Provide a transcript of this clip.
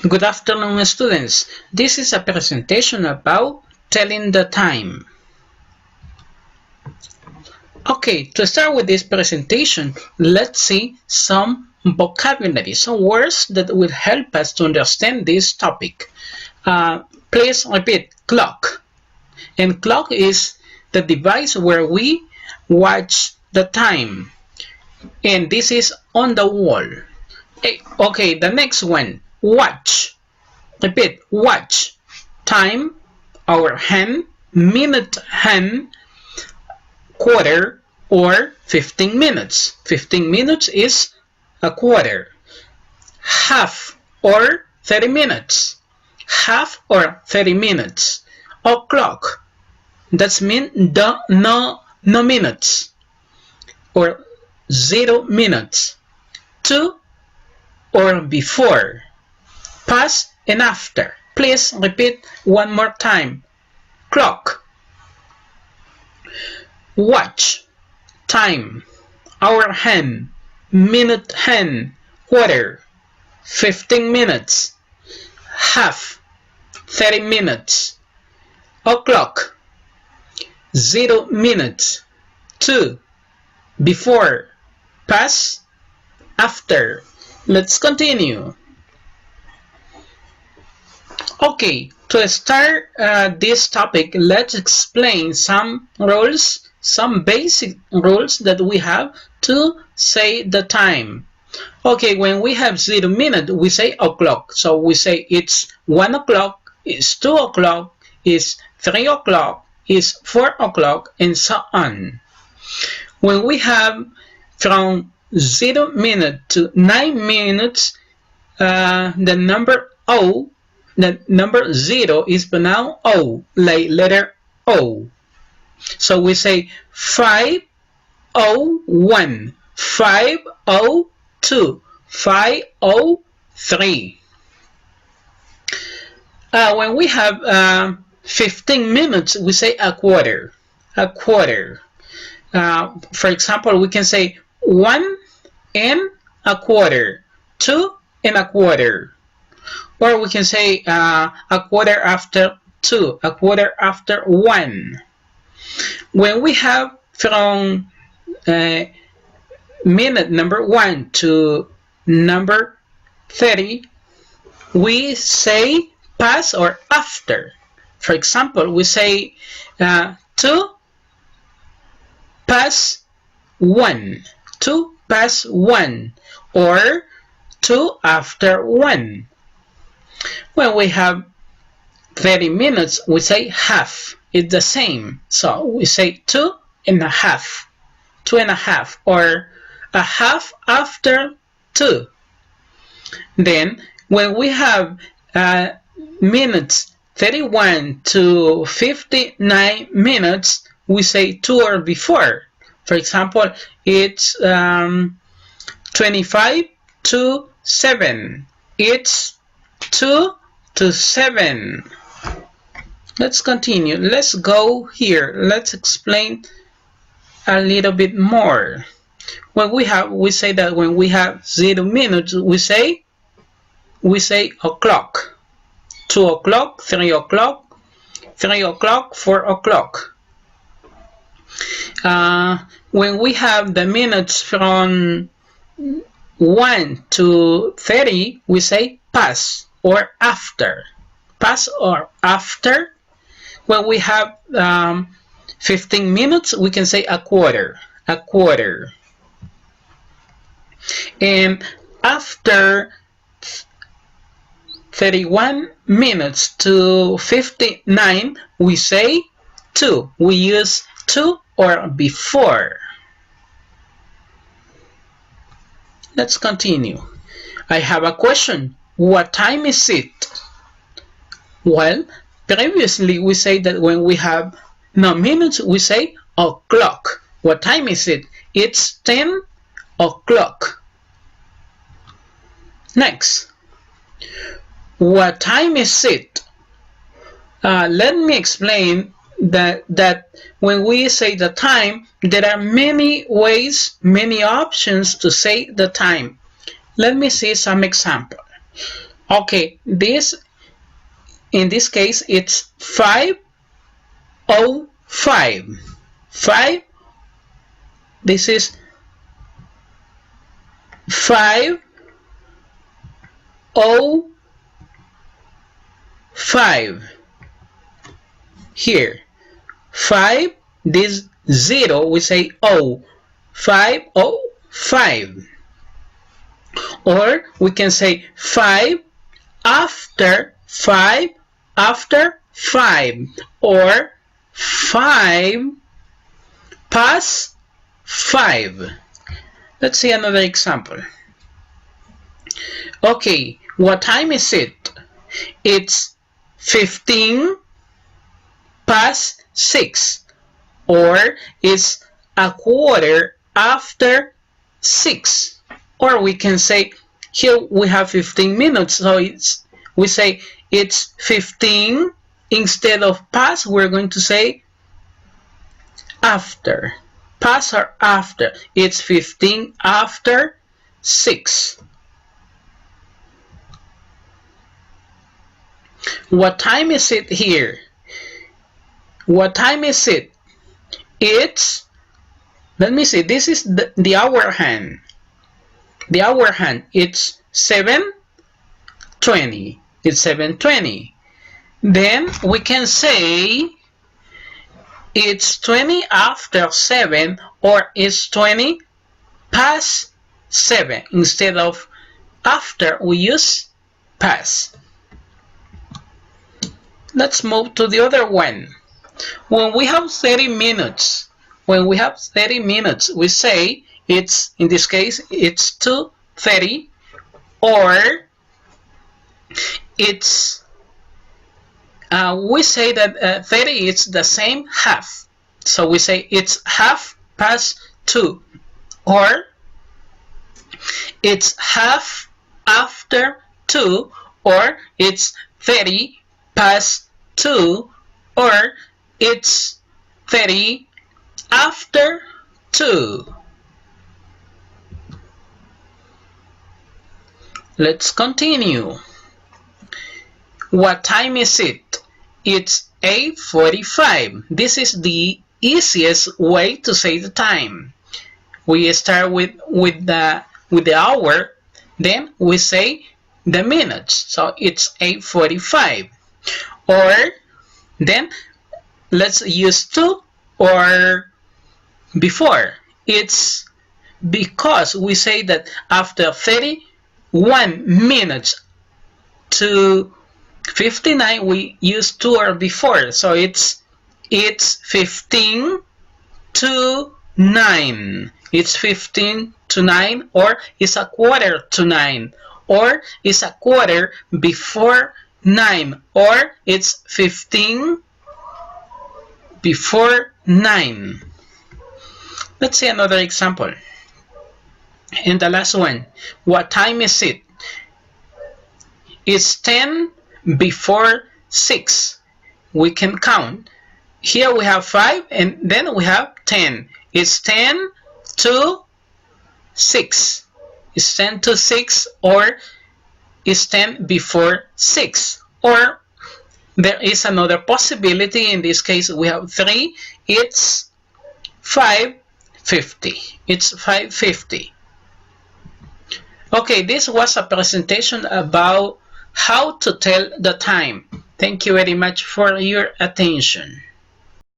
Good afternoon, students. This is a presentation about telling the time. Okay, to start with this presentation, let's see some vocabulary, some words that will help us to understand this topic. Please repeat clock. And clock is the device where we watch the time. And this is on the wall. Okay, the next one, watch. Repeat, watch. Time, hour hand, minute hand, quarter, or 15 minutes. 15 minutes is a quarter. Half or 30 minutes. Half or 30 minutes. O'clock. That's mean no minutes. Or 0 minutes. To or before. Past and after. Please repeat one more time. Clock. Watch. Time. Hour hand. Minute hand. Quarter. 15 minutes. Half. 30 minutes. O'clock. 0 minutes. To. Before. Past. After. Let's continue. Okay, to start this topic, let's explain some rules, some basic rules that we have to say the time. Okay, when we have 0 minute, we say o'clock. So we say it's 1 o'clock, it's 2 o'clock, it's 3 o'clock, it's 4 o'clock, and so on. When we have from 0 minute to 9 minutes, the number O, the number 0 is pronounced O, like letter O. So we say 5:01, 5:02, 5:03. When we have 15 minutes, we say a quarter. A quarter. For example, we can say 1 and a quarter, 2 and a quarter. Or we can say a quarter after 2, a quarter after 1. When we have from minute number 1 to number 30, we say past or after. For example, we say 2 past 1, 2 past 1, or 2 after 1. When we have 30 minutes, we say half. It's the same. So we say 2 and a half. 2 and a half, or a half after 2. Then when we have minutes 31 to 59 minutes, we say 2 or before. For example, it's 25 to 7. It's 2 to 7. Let's continue. Let's go here. Let's explain a little bit more. We say that when we have 0 minutes, we say o'clock. 2 o'clock, 3 o'clock, 3 o'clock, 4 o'clock. When we have the minutes from 1 to 30, we say past or after. Past or after. When we have 15 minutes, we can say a quarter. A quarter. And after 31 minutes to 59, we say 2. We use 2 or before. Let's continue. I have a question. What time is it? Well, previously we say that when we have minutes, we say o'clock. What time is it? It's 10 o'clock. Next. What time is it? Let me explain that when we say the time, there are many ways, many options to say the time. Let me see some example. Okay, in this case it's 5:05. 5. This is 5:05. Here 5, this 0 we say O. 5:05. Or we can say 5 after 5 after 5, or 5 past 5. Let's see another example. Okay, what time is it? It's 15 past 6, or it's a quarter after 6. Or we can say, here we have 15 minutes, so we say it's 15. Instead of past, we're going to say after. Past or after. It's 15 after 6. What time is it here? What time is it? It's, let me see, this is the hour hand. The hour hand, it's 7:20. It's 7:20. Then we can say it's 20 after 7, or it's 20 past 7. Instead of after, we use past. Let's move to the other one. When we have 30 minutes, we say it's, in this case, it's 2:30, or it's, we say that 30 is the same half. So we say it's 2:30, or it's half after 2, or it's 30 past 2, or it's 30 after 2. Let's continue. What time is it? It's 8:45. This is the easiest way to say the time. We start with the hour, then we say the minutes. So it's 8:45. Or then let's use 2 or before. It's because we say that after 31 minutes to 59, we use 2 or before. So it's 15 to 9. It's 15 to 9, or it's a quarter to 9, or it's a quarter before 9, or it's 15 before 9. Let's see another example. And the last one. What time is it? It's 10 before 6. We can count. Here we have 5, and then we have 10. It's 10 to 6. It's 10 to 6, or it's 10 before 6. Or there is another possibility. In this case, we have 3. It's 5:50. It's 5:50. Okay, this was a presentation about how to tell the time. Thank you very much for your attention.